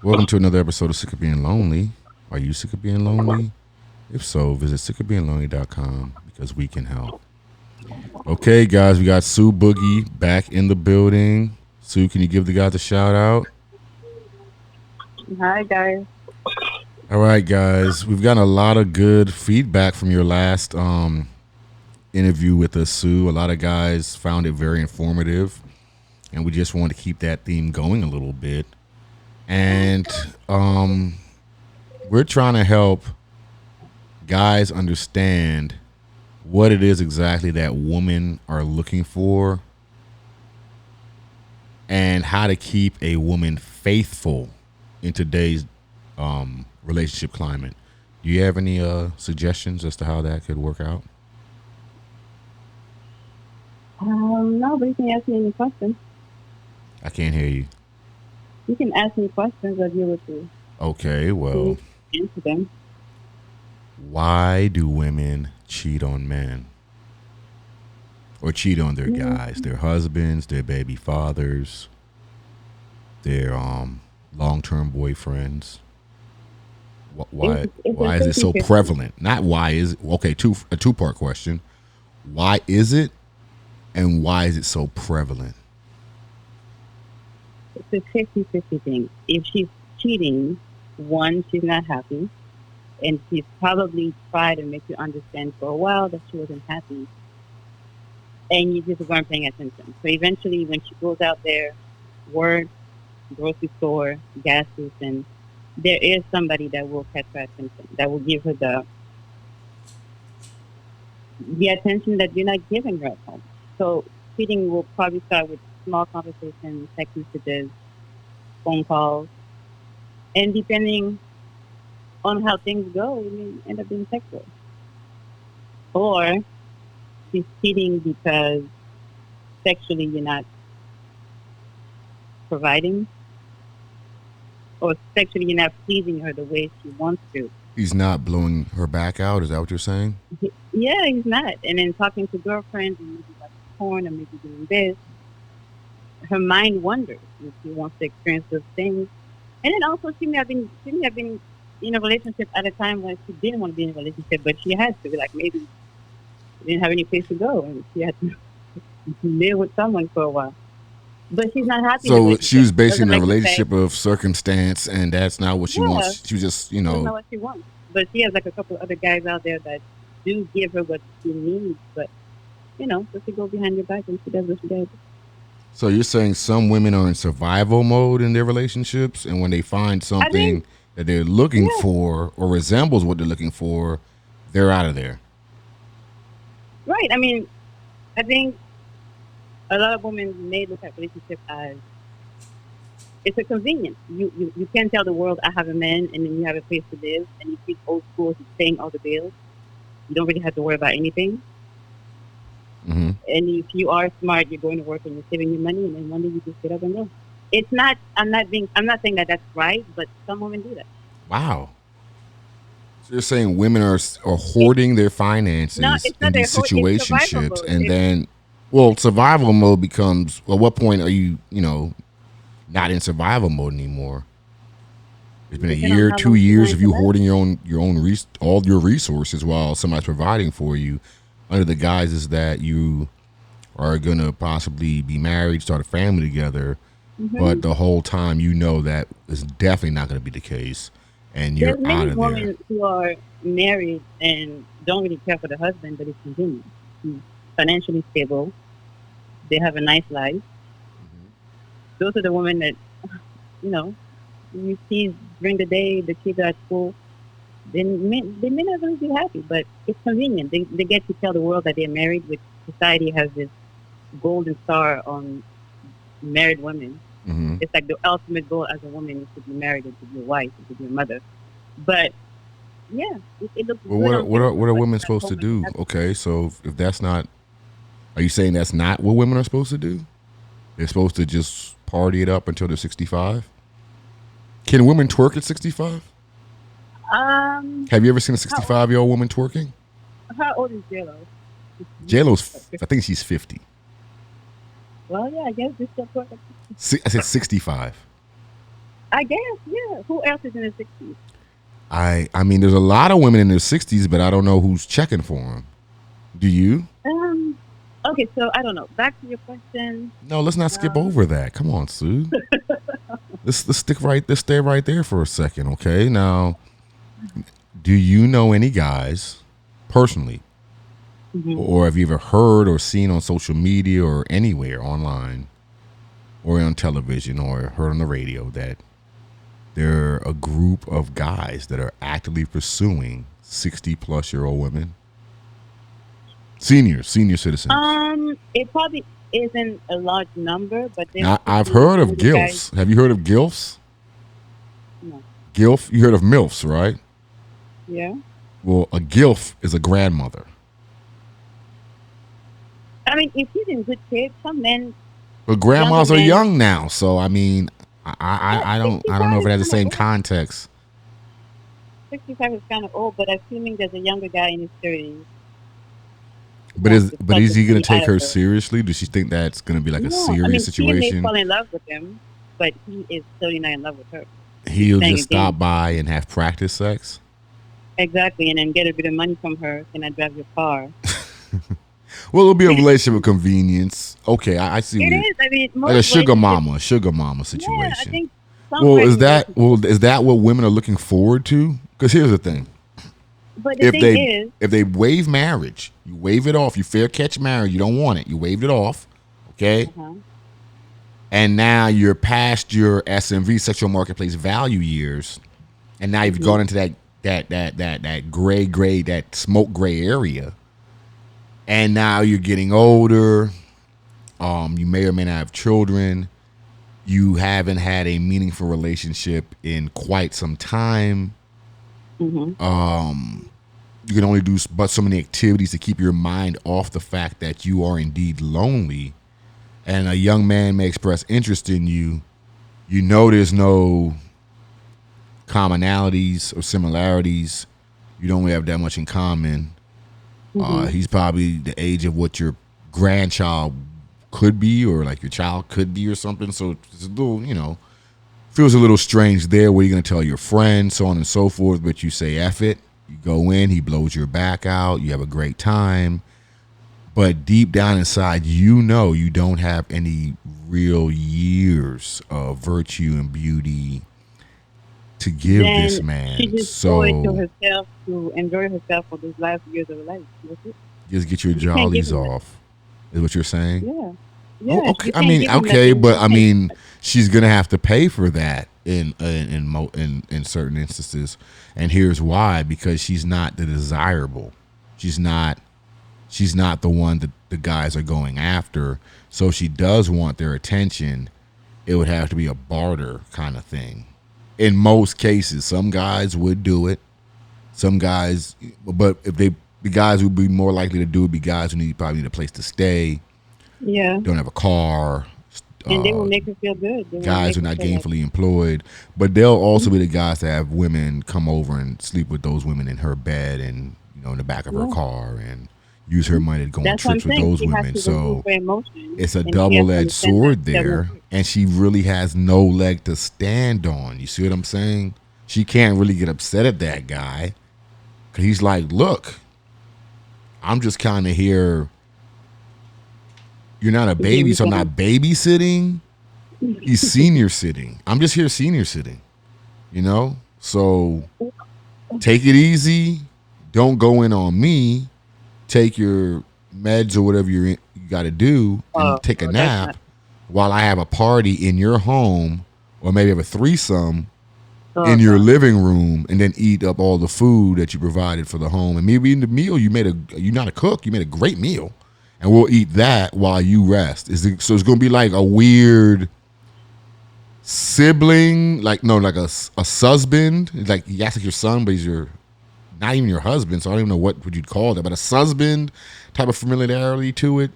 Welcome to another episode of Sick of Being Lonely. Are you sick of being lonely? If so, visit sickofbeinglonely.com because we can help. Okay, guys, we got Sue Boogie back in the building. Sue, can you give the guys a shout out? Hi guys. All right, guys, we've gotten a lot of good feedback from your last interview with us, Sue. A lot of guys found it very informative, and we just want to keep that theme going a little bit. And we're trying to help guys understand what it is exactly that women are looking for and how to keep a woman faithful in today's relationship climate. Do you have any suggestions as to how that could work out? No, but you can ask me any questions. I can't hear you. You can ask me questions. I'll be able Okay, well, to answer them. why do women cheat on men? Or cheat on their Mm, guys, their husbands, their baby fathers, their long-term boyfriends? Why it's a why is it so 50-50. prevalent? Not why is okay. A two-part question. Why is it, and why is it so prevalent? It's a 50-50 thing. If she's cheating, one, she's not happy, and she's probably tried to make you understand for a while that she wasn't happy, and you just weren't paying attention. So eventually, when she goes out there, work, grocery store, gas station, there is somebody that will catch her attention, that will give her the attention that you're not giving her at home. So cheating will probably start with small conversations, text messages, phone calls, and depending on how things go, it may end up being sexual. Or she's cheating because sexually you're not providing, or sexually you're not pleasing her the way she wants to. He's not blowing her back out. Is that what you're saying? Yeah, he's not. And then talking to girlfriends and maybe watching porn or maybe doing this, her mind wanders and she wants to experience those things. And then also she may have been in a relationship at a time when she didn't want to be in a relationship, but she had to. Like maybe she didn't have any place to go and she had to live with someone for a while. But she's not happy in the So she relationship. was She doesn't basing a like the fact, relationship of circumstance, and that's not what she yeah, wants. She was just, that's not what she wants. But she has like a couple of other guys out there that do give her what she needs, but so she go behind your back and she does what she does. so you're saying some women are in survival mode in their relationships, and when they find I think, something that they're looking yeah, for or resembles what they're looking for, they're out of there. right. I mean, I think a lot of women may look at relationship as it's a convenience. You can tell the world I have a man and then you have a place to live and you speak old school, he's paying all the bills. You don't really have to worry about anything. Hmm. And if you are smart, you're going to work and you're saving your money and then one day you just get up and go. It's not I'm not saying that that's right, but some women do that. Wow. So you're saying women are It's hoarding their not finances it's in not these their whole it's survival situationships, mode. and It's then, well, survival mode becomes. Well, what point are you, not in survival mode anymore? It's been a depend on year, how two long she's years willing of to you last. hoarding all your resources while somebody's providing for you, under the guises that you are gonna possibly be married, start a family together, but Hmm. the whole time you know that is definitely not gonna be the case, and you're There's out many of there. women who are married and don't really care for the husband, but it's convenient. He's financially stable. They have a nice life. Those are the women that, you know, you see during the day, the kids are at school. They may not really be happy, but it's convenient. They get to tell the world that they're married, which society has this golden star on married women. Hmm. It's like the ultimate goal as a woman is to be married and to be a wife and to be a mother. But yeah, it looks Well, good on what paper, are but women at supposed to home, are you do? happy? Okay, so if that's not, are you saying that's not what women are supposed to do? They're supposed to just party it up until they're 65. Can women twerk at 65? Um, Have you ever seen a how old? 65-year-old woman twerking? How old is JLo? J Lo's, I think she's 50. Well, yeah, I guess this still work. I said 65. I guess, yeah. Who else is in the 60s? I mean, there's a lot of women in their 60s, but I don't know who's checking for them. Do you? Um, okay, so I don't know. Back to your question. No, let's not skip Um, over that. Come on, Sue. Let's stay right there for a second, okay? Now, do you know any guys personally, mhm. or have you ever heard or seen on social media or anywhere online or on television or heard on the radio that there are a group of guys that are actively pursuing 60-plus-year-old women? Senior citizens. It probably isn't a large number, but there Now, could I've be heard of older guys. gilfs. Have you heard of gilfs? No, Gilf? You heard of milfs, right? yeah. Well, a gilf is a grandmother. I mean, if he's in good shape, some men, But younger grandmas are men, young now, so I mean, yeah, I don't know 65 if is it has the kind of same old. context. 65 is kind of old, but assuming there's a younger guy in his 30s But wants is to but suck is the he gonna tea take out of her her. seriously? Does she think that's gonna be like a No, I serious mean, she may situation? fall in love with him, but he is totally not in love with her. He's He'll playing just a game. stop by and have practice sex. Exactly, and then get a bit of money from her. Can I drive your car? Well, it'll be a relationship of convenience. Okay, I see It what is. I mean, like most a relationships. sugar mama Yeah, I situation. think some relationships. Is that what women are looking forward to? Because here's the thing: But the if thing they is, if they waive marriage, you waive it off. You fair catch marriage. You don't want it. You waived it off. Okay, uh-huh, and now you're past your SMV sexual marketplace value years, and now you've hmm gone into that gray that smoke gray area, and now you're getting older. You may or may not have children. You haven't had a meaningful relationship in quite some time. hmm You can only do but so many activities to keep your mind off the fact that you are indeed lonely. And a young man may express interest in you. You know there's no commonalities or similarities. You don't really have that much in common. hmm He's probably the age of what your grandchild could be, or like your child could be, or something. So it's a little, feels a little strange there. Where you're gonna tell your friend, so on and so forth, but you say F it. You go in, he blows your back out. You have a great time, but deep down inside, you don't have any real years of virtue and beauty to give this Then she man. just owe it to So herself to enjoy herself for those last years of her life. That's it. just get your You can't give jollies him that. off, is what you're saying. Yeah, Oh, yeah. okay. You can't give him that thing. But You I can't. mean, she's gonna have to pay for that in certain instances, and here's why: because she's not the desirable. She's not. She's not the one that the guys are going after. So if she does want their attention, it would have to be a barter kind of thing. In most cases, some guys would do it. Some guys, but if the guys who would be more likely to do it would be guys who probably need a place to stay, Yeah, don't have a car, and they will uh, make her feel good. They want to guys make who are her not feel like. gainfully employed. But they'll also be the guys that have women come over and sleep with those women in her bed and in the back of her Yeah. car and use her money to go on That's what I'm trips with saying. those She has women. to remove So her emotions, it's a and she has to double-edged understand that sword that won't there, work. and she really has no leg to stand on. You see what I'm saying? She can't really get upset at that guy because he's like, look, I'm just kind of here. You're not a To give baby, you so I'm some. not babysitting. He's senior sitting. I'm just here senior sitting, So take it easy. Don't go in on me. Take your meds or whatever you got to do and take a Oh, that's not. nap while I have a party in your home or maybe have a threesome Oh in your God. living room and then eat up all the food that you provided for the home. And maybe in the meal you're not a cook, you made a great meal. And we'll eat that while you rest. So it's going to be like a weird sibling, like no, like a husband. Like he acts like your son, but he's not even your husband. So I don't even know what would you'd call that, but a husband type of familiarity to it.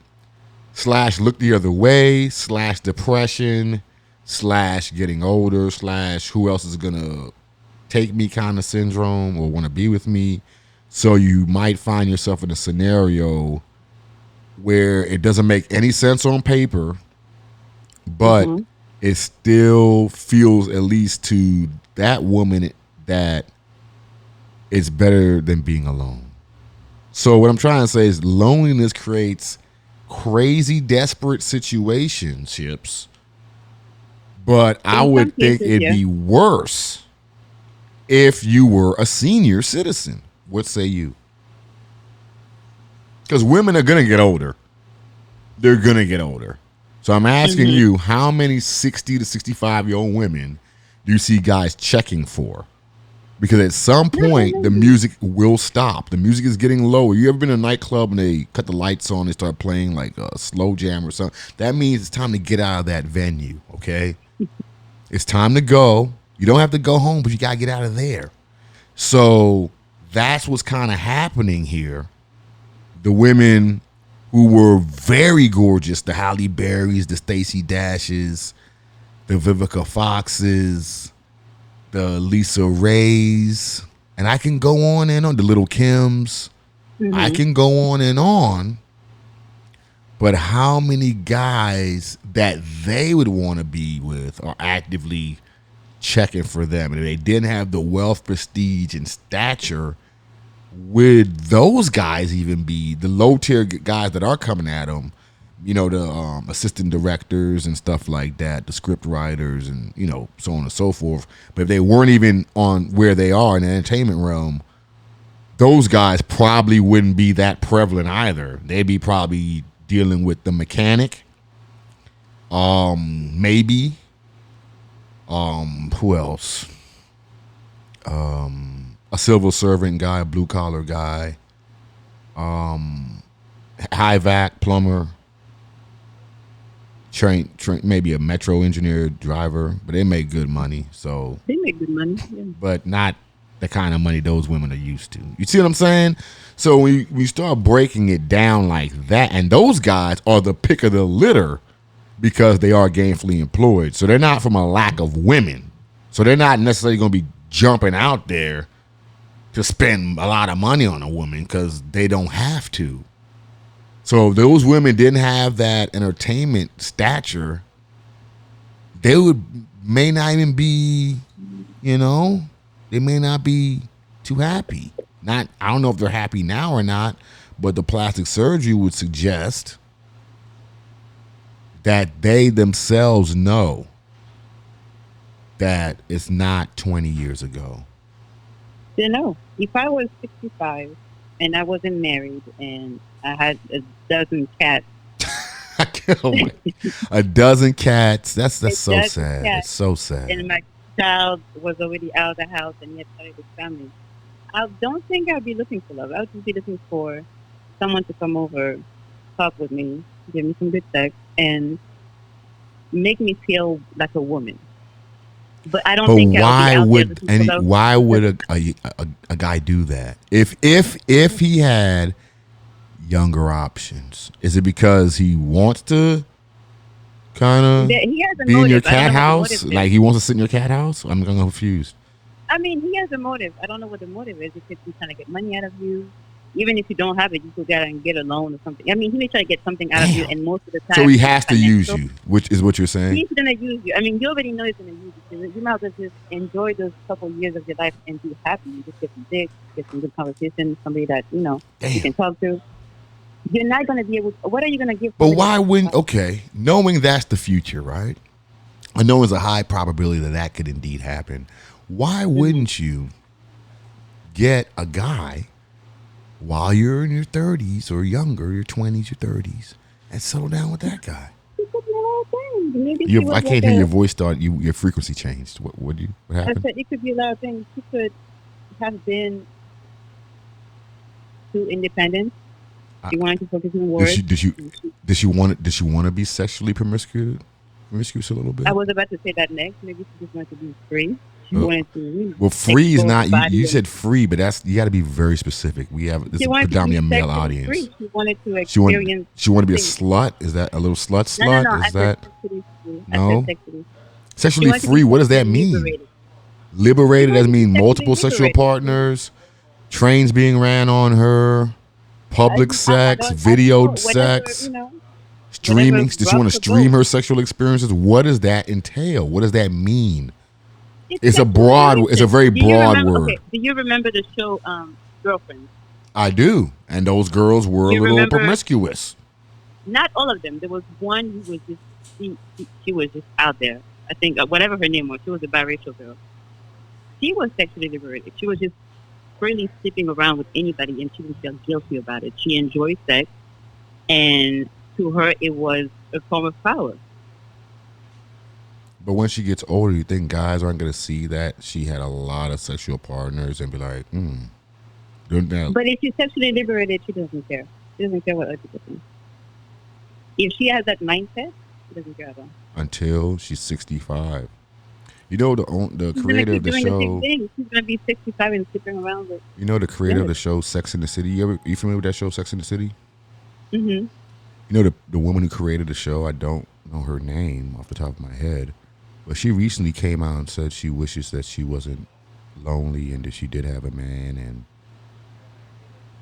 / look the other way / depression / getting older / who else is gonna take me kind of syndrome or want to be with me. So you might find yourself in a scenario where it doesn't make any sense on paper, but hmm it still feels, at least to that woman, that it's better than being alone. So what I'm trying to say is loneliness creates crazy, desperate situationships, but I In some would think cases, it'd yeah. be worse if you were a senior citizen. What say you? Because women are going to get older. They're going to get older. So I'm asking Mm-hmm. you, how many 60 to 65-year-old women do you see guys checking for? Because at some Not that point, the many. music will stop. The music is getting lower. You ever been in a nightclub and they cut the lights on, they start playing like a slow jam or something? That means it's time to get out of that venue, okay? It's time to go. You don't have to go home, but you got to get out of there. So that's what's kind of happening here. The women who were very gorgeous, the Halle Berrys, the Stacey Dashes, the Vivica Foxes, the Lisa Rays, and I can go on and on, the Little Kims. I Mm-hmm. can go on and on. But how many guys that they would want to be with are actively checking for them? And if they didn't have the wealth, prestige, and stature, would those guys even be the low tier guys that are coming at them? You know, the assistant directors and stuff like that, the script writers, and so on and so forth. But if they weren't even on where they are in the entertainment realm, those guys probably wouldn't be that prevalent either. They'd be probably dealing with the mechanic, maybe. Who else? A civil servant guy, a blue collar guy, high vac plumber, train, maybe a metro engineer, driver, but they make good money. So, They make good money. Yeah. but not the kind of money those women are used to. You see what I'm saying? So when we start breaking it down like that, and those guys are the pick of the litter because they are gainfully employed. So they're not from a lack of women. So they're not necessarily going to be jumping out there to spend a lot of money on a woman because they don't have to. So if those women didn't have that entertainment stature, they may not even be, they may not be too happy. Not, I don't know if they're happy now or not, but the plastic surgery would suggest that they themselves know that it's not 20 years ago. You know, if I was 65 and I wasn't married and I had a dozen cats, Oh my, a dozen cats. That's a so dozen sad. It's cats, so and sad. my child was already out of the house and he had started his family, I don't think I'd be looking for love. I would just be looking for someone to come over, talk with me, give me some good sex, and make me feel like a woman. But I don't But think I'll be out there looking for love why because would a guy do that? If he had younger options, is it because he wants to kind of he has a be in your motive. I don't cat know what the motive house? is. Like he wants to sit in your cat house? I'm kind of confused. I mean, he has a motive. I don't know what the motive is. He could be trying to get money out of you. Even if you don't have it, you could go and get a loan or something. I mean, he may try to get something out of you, Damn. and most of the So time, he it's has to use financial. you, which is what you're saying. He's gonna use you. I mean, you already know he's gonna use you. So you might as well just enjoy those couple years of your life and be happy. You just get some dick, get some good conversation, somebody that you Damn. can talk to. You're not gonna be able. What are you gonna give? But Somebody why that's wouldn't? Okay, knowing that's the future, right? I know there's a high probability that that could indeed happen. Why wouldn't you get a guy while you're in your 30s or younger, your 20s, your 30s, and settle down with that guy? He could be a lot of things. Maybe he was I like can't hear a. your voice start. Your frequency changed. What I happened? said it could be a lot of things. He could have been too independent. Uh, She wanted to focus on Did work. she did she did she want to be sexually promiscuous a little bit? I was about to say that next. Maybe she just wanted to be free. She Uh, wanted to Well, free is explore her not. body. You said free, but that's you got to be very specific. We have this She is wanted to predominantly a be male sexually audience. free. She wanted to She want experience. she want to be a things. slut. Is that a little slut? No, no, Slut no. I is said that sexually free. I said no sexually. She sexually wanted to be free? What does that sexually mean? liberated. She Liberated wanted doesn't to be mean sexually multiple sexual liberated. partners, trains being ran on her, public I sex, don't know. videoed Whatever, sex. whatever Streaming? Does she want rocks to her boat. stream her sexual experiences? What does that entail? What does that mean? It's a sexual broad. It's a relations. very Do you broad remember? word. Okay. Do you remember the show Girlfriends? I do, and those girls were a You little remember? promiscuous. Not all of them. There was one who was just she was just out there. I think whatever her name was, she was a biracial girl. She was sexually liberated. She was just freely sleeping around with anybody, and she didn't feel guilty about it. She enjoyed sex, and to her, it was a form of power. But when she gets older, you think guys aren't going to see that she had a lot of sexual partners and be like, But if she's sexually liberated, she doesn't care. She doesn't care what other people think. If she has that mindset, she doesn't care at all. until she's 65. You know, the She's creator gonna of keep the doing show. the same thing. She's gonna be 65 and sleeping around with. You know, the creator of the show Sex and the City. You familiar with that show, Sex and the City? Mm-hmm. You know, the woman who created the show, I don't know her name off the top of my head, but she recently came out and said she wishes that she wasn't lonely and that she did have a man. And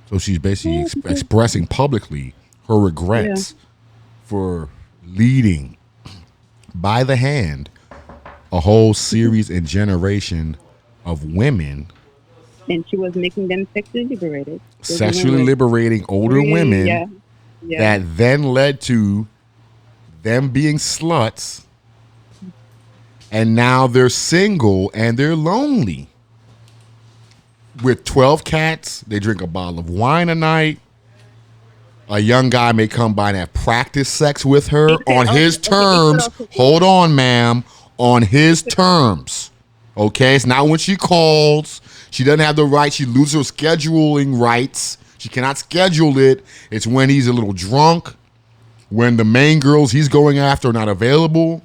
so she's basically expressing publicly her regrets for leading by the hand a whole series and generation of women, And she was making them sexually liberated. Those sexually women were liberating older really- women yeah. that then led to them being sluts, and now they're single and they're lonely. With 12 cats, they drink a bottle of wine a night. A young guy may come by and have practice sex with her on his terms. Hold on, ma'am. On his terms. Okay? It's not when she calls. She doesn't have the right. She loses her scheduling rights. She cannot schedule it. It's when he's a little drunk, when the main girls he's going after are not available.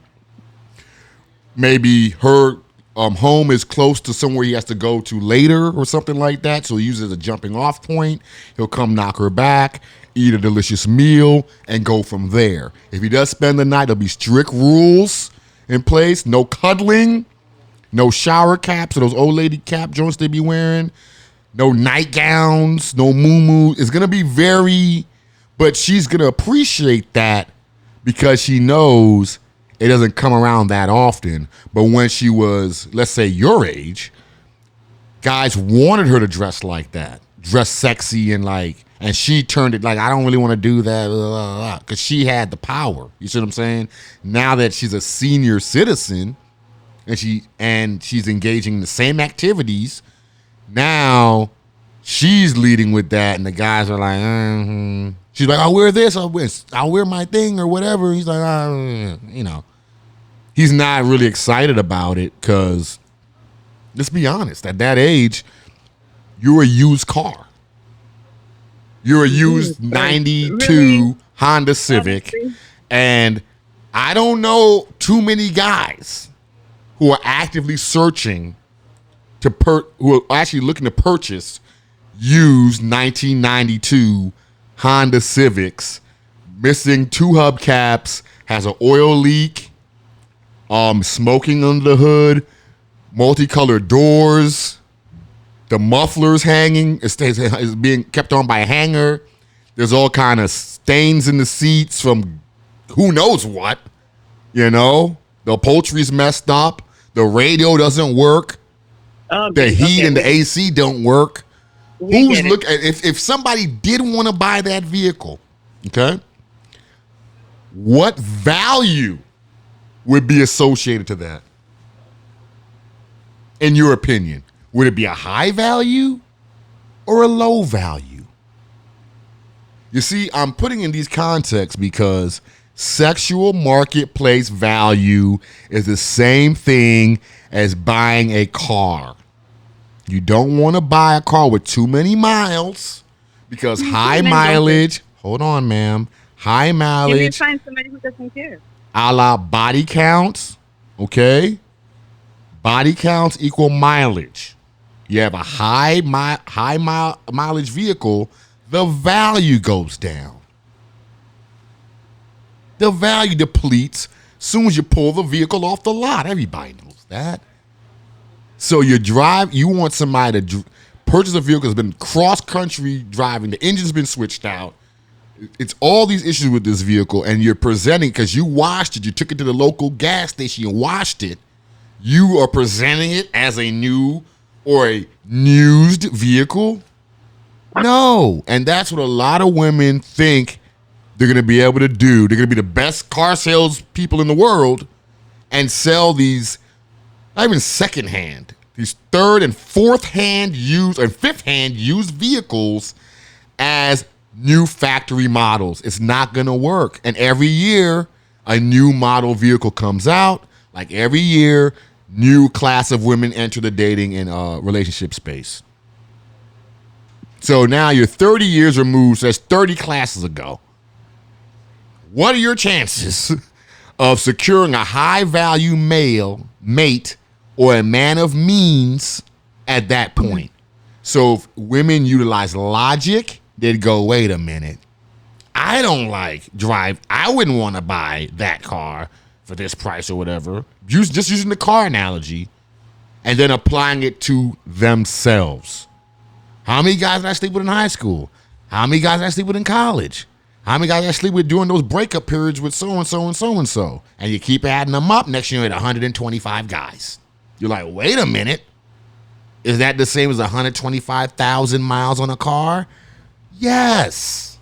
Maybe her home is close to somewhere he has to go to later or something like that. So he uses it as a jumping off point. He'll come knock her back, eat a delicious meal, and go from there. If he does spend the night, there'll be strict rules in place. No cuddling, no shower caps or those old lady cap joints they be wearing, no nightgowns, no moo-moo. It's going to be very, but she's going to appreciate that because she knows it doesn't come around that often. But when she was, let's say, your age, guys wanted her to dress like that, dress sexy and she turned it like, I don't really want to do that, because she had the power. You see what I'm saying? Now that she's a senior citizen and she's engaging in the same activities, now she's leading with that, and the guys are like, she's like, I'll wear this, I'll wear my thing or whatever. He's like, he's not really excited about it because, let's be honest, at that age, you're a used car. You're a used 92 Really? Honda Civic, and I don't know too many guys who are actively searching who are actually looking to purchase used 1992 Honda Civics, missing 2 hubcaps, has an oil leak, smoking under the hood, multicolored doors, the muffler's hanging, is being kept on by a hanger. There's all kind of stains in the seats from who knows what, The upholstery's messed up. The radio doesn't work. The heat and the AC don't work. Who's look at if somebody did want to buy that vehicle, okay? What value would be associated to that? In your opinion, would it be a high value or a low value? You see, I'm putting in these contexts because sexual marketplace value is the same thing as buying a car. You don't want to buy a car with too many miles because high mileage, hold on, ma'am, high mileage. You find somebody who doesn't care. A la body counts, okay? Body counts equal mileage. You have a high mileage vehicle, the value goes down. The value depletes as soon as you pull the vehicle off the lot. Everybody knows that. So you want somebody to purchase a vehicle that's been cross-country driving, the engine's been switched out, It's all these issues with this vehicle, and you're presenting because you washed it. You took it to the local gas station. You washed it. You are presenting it as a new or a used vehicle. No, and that's what a lot of women think they're going to be able to do. They're going to be the best car sales people in the world and sell these, not even secondhand, these third and fourth hand used and fifth hand used vehicles as new factory models. It's not going to work. And every year, a new model vehicle comes out. Like every year, new class of women enter the dating and relationship space. So now you're 30 years removed, so that's 30 classes ago. What are your chances of securing a high-value male mate or a man of means at that point? So if women utilize logic, they'd go, wait a minute. I don't I wouldn't want to buy that car for this price or whatever. Just using the car analogy and then applying it to themselves. How many guys did I sleep with in high school? How many guys did I sleep with in college? How many guys did I sleep with during those breakup periods with so-and-so and so-and-so? And you keep adding them up. Next year, you're at 125 guys. You're like, wait a minute. Is that the same as 125,000 miles on a car? Yes.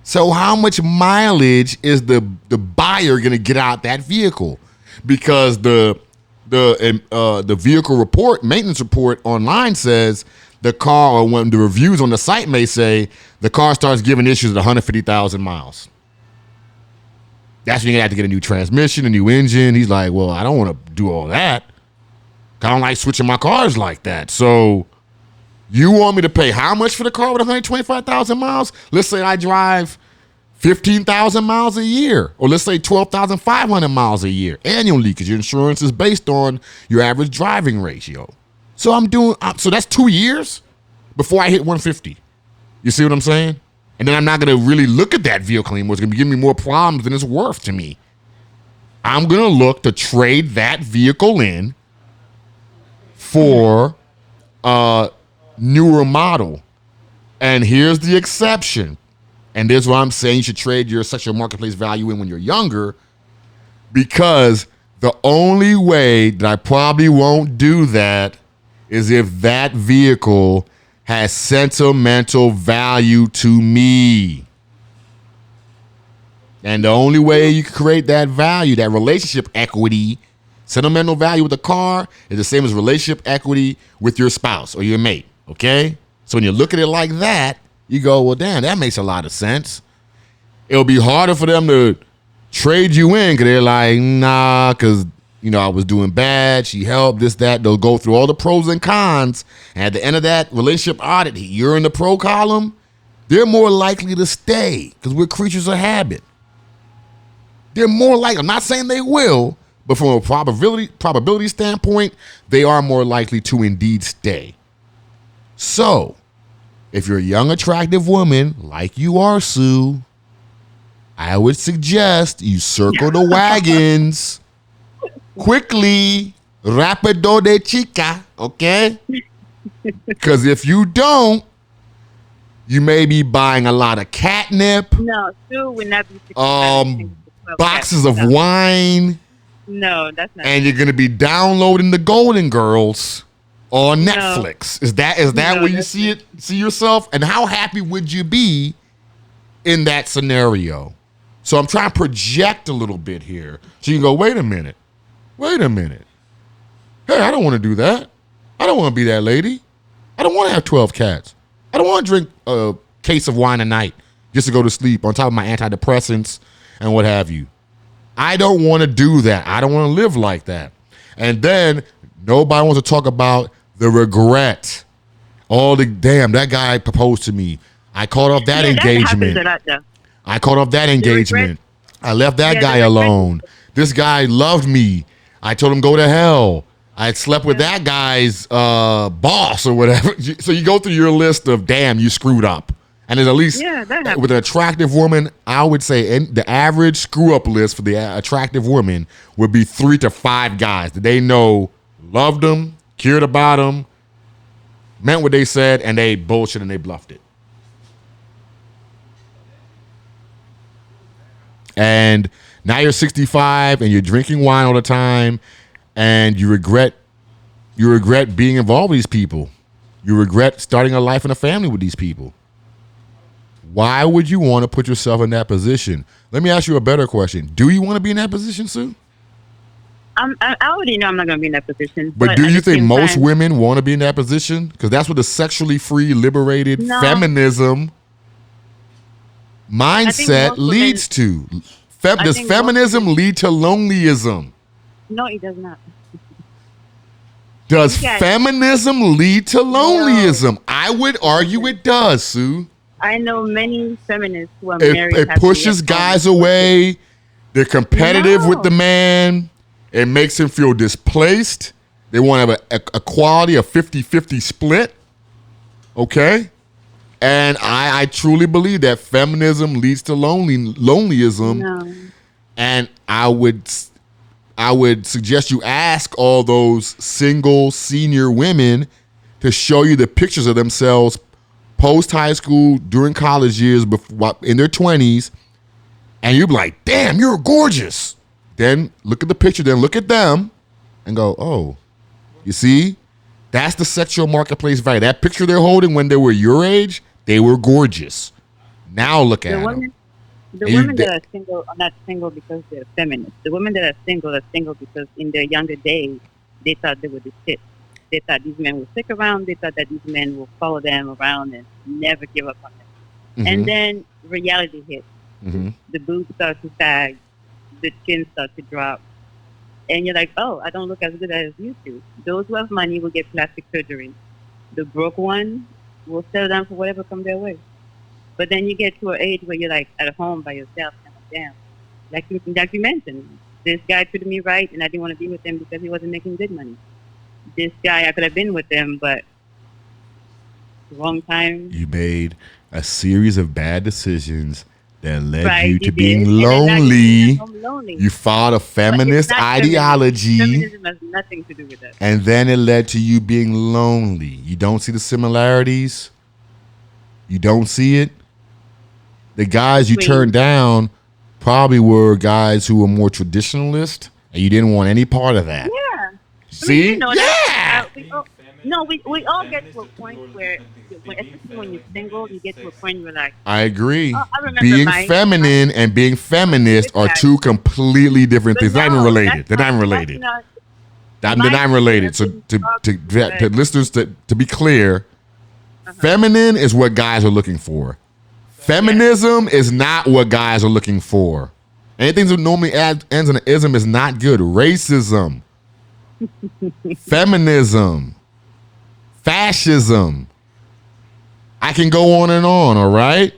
So how much mileage is the buyer going to get out that vehicle? Because the vehicle report, maintenance report online says the car, or when the reviews on the site may say, the car starts giving issues at 150,000 miles. That's when you're going to have to get a new transmission, a new engine. He's like, well, I don't want to do all that. I don't like switching my cars like that. So you want me to pay how much for the car with 125,000 miles? Let's say I drive 15,000 miles a year, or let's say 12,500 miles a year annually, because your insurance is based on your average driving ratio. So so that's 2 years before I hit 150. You see what I'm saying? And then I'm not going to really look at that vehicle anymore. It's going to be giving me more problems than it's worth to me. I'm going to look to trade that vehicle in for a newer model. And here's the exception. And this is why I'm saying you should trade your sexual marketplace value in when you're younger, because the only way that I probably won't do that is if that vehicle has sentimental value to me. And the only way you can create that value, that relationship equity, sentimental value with a car, is the same as relationship equity with your spouse or your mate, okay? So when you look at it like that, you go, well, damn, that makes a lot of sense. It'll be harder for them to trade you in because they're like, nah, because, I was doing bad. She helped, this, that. They'll go through all the pros and cons. And at the end of that relationship audit, you're in the pro column. They're more likely to stay because we're creatures of habit. They're more likely, I'm not saying they will, but from a probability standpoint, they are more likely to indeed stay. So, if you're a young, attractive woman like you are, Sue, I would suggest you circle the wagons quickly, rapido de chica, okay? Because if you don't, you may be buying a lot of catnip. No, Sue would not be. Boxes of wine. No, that's not. And you're going to be downloading the Golden Girls on Netflix. Is that where you see yourself? And how happy would you be in that scenario? So I'm trying to project a little bit here. So you can go, wait a minute. Hey, I don't want to do that. I don't want to be that lady. I don't want to have 12 cats. I don't want to drink a case of wine a night just to go to sleep on top of my antidepressants and what have you. I don't want to do that. I don't want to live like that. And then nobody wants to talk about the regret. That guy proposed to me. I called off that engagement. I called off that engagement. I left that guy alone. This guy loved me. I told him go to hell. I slept with that guy's boss or whatever. So you go through your list of, damn, you screwed up. And there's at least, with an attractive woman, I would say the average screw-up list for the attractive woman would be 3 to 5 guys that they know loved them, cared about them, meant what they said, and they bullshit and they bluffed it. And now you're 65 and you're drinking wine all the time, and you regret being involved with these people. You regret starting a life and a family with these people. Why would you want to put yourself in that position? Let me ask you a better question. Do you want to be in that position, Sue? I already know I'm not going to be in that position. But do you think most women want to be in that position? Because that's what the sexually free, liberated feminism mindset leads to. Does feminism lead to lonelyism? No, it does not. Does feminism lead to lonelyism? No. I would argue it does, Sue. I know many feminists who are married. It pushes guys away. They're competitive with the man. It makes them feel displaced. They want to have a quality of 50-50 split. Okay? And I truly believe that feminism leads to lonelyism. No. And I would suggest you ask all those single senior women to show you the pictures of themselves post-high school, during college years, in their 20s, and you'd be like, damn, you're gorgeous. Then look at the picture, then look at them and go, oh, you see? That's the sexual marketplace value. That picture they're holding when they were your age, they were gorgeous. Now look at them. The women that are single are not single because they're feminists. The women that are single because in their younger days, they thought they were the shit. They thought these men would stick around. They thought that these men will follow them around and never give up on them. Mm-hmm. And then reality hits. Mm-hmm. The boobs start to sag. The chin starts to drop. And you're like, oh, I don't look as good as I used to. Those who have money will get plastic surgery. The broke one will settle down for whatever comes their way. But then you get to an age where you're like at home by yourself and like, damn. Like you mentioned, this guy treated me right and I didn't want to be with him because he wasn't making good money. This guy, I could have been with him, but wrong time. You made a series of bad decisions that led you to being lonely. You followed a feminist ideology. Feminism has nothing to do with that. And then it led to you being lonely. You don't see the similarities? You don't see it? The guys you turned down probably were guys who were more traditionalist, and you didn't want any part of that. Yeah. See? I mean, you know, yeah. We all get to a point where, especially when you're single, you get to a point where like. I agree. Being feminine and being feminist are two completely different things. They're not even related. They're not even related. They're not even related. So to listeners, to be clear, feminine is what guys are looking for. Feminism is not what guys are looking for. Anything that normally ends in an ism is not good. Racism. Feminism, fascism. I can go on and on, all right?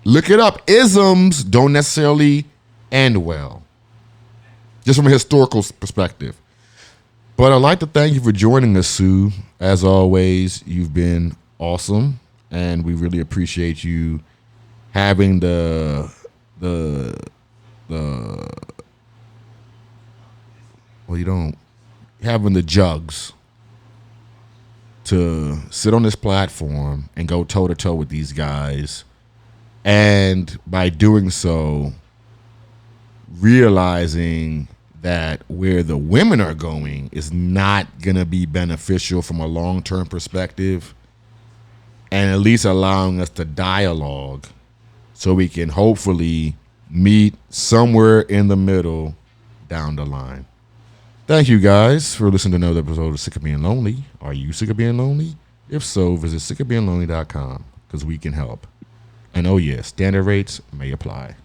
Look it up. Isms don't necessarily end well, just from a historical perspective. But I'd like to thank you for joining us, Sue. As always, you've been awesome, and we really appreciate you having having the jugs to sit on this platform and go toe to toe with these guys, and by doing so, realizing that where the women are going is not going to be beneficial from a long-term perspective, and at least allowing us to dialogue so we can hopefully meet somewhere in the middle down the line. Thank you guys for listening to another episode of Sick of Being Lonely. Are you sick of being lonely? If so, visit sickofbeinglonely.com because we can help. And oh yes, standard rates may apply.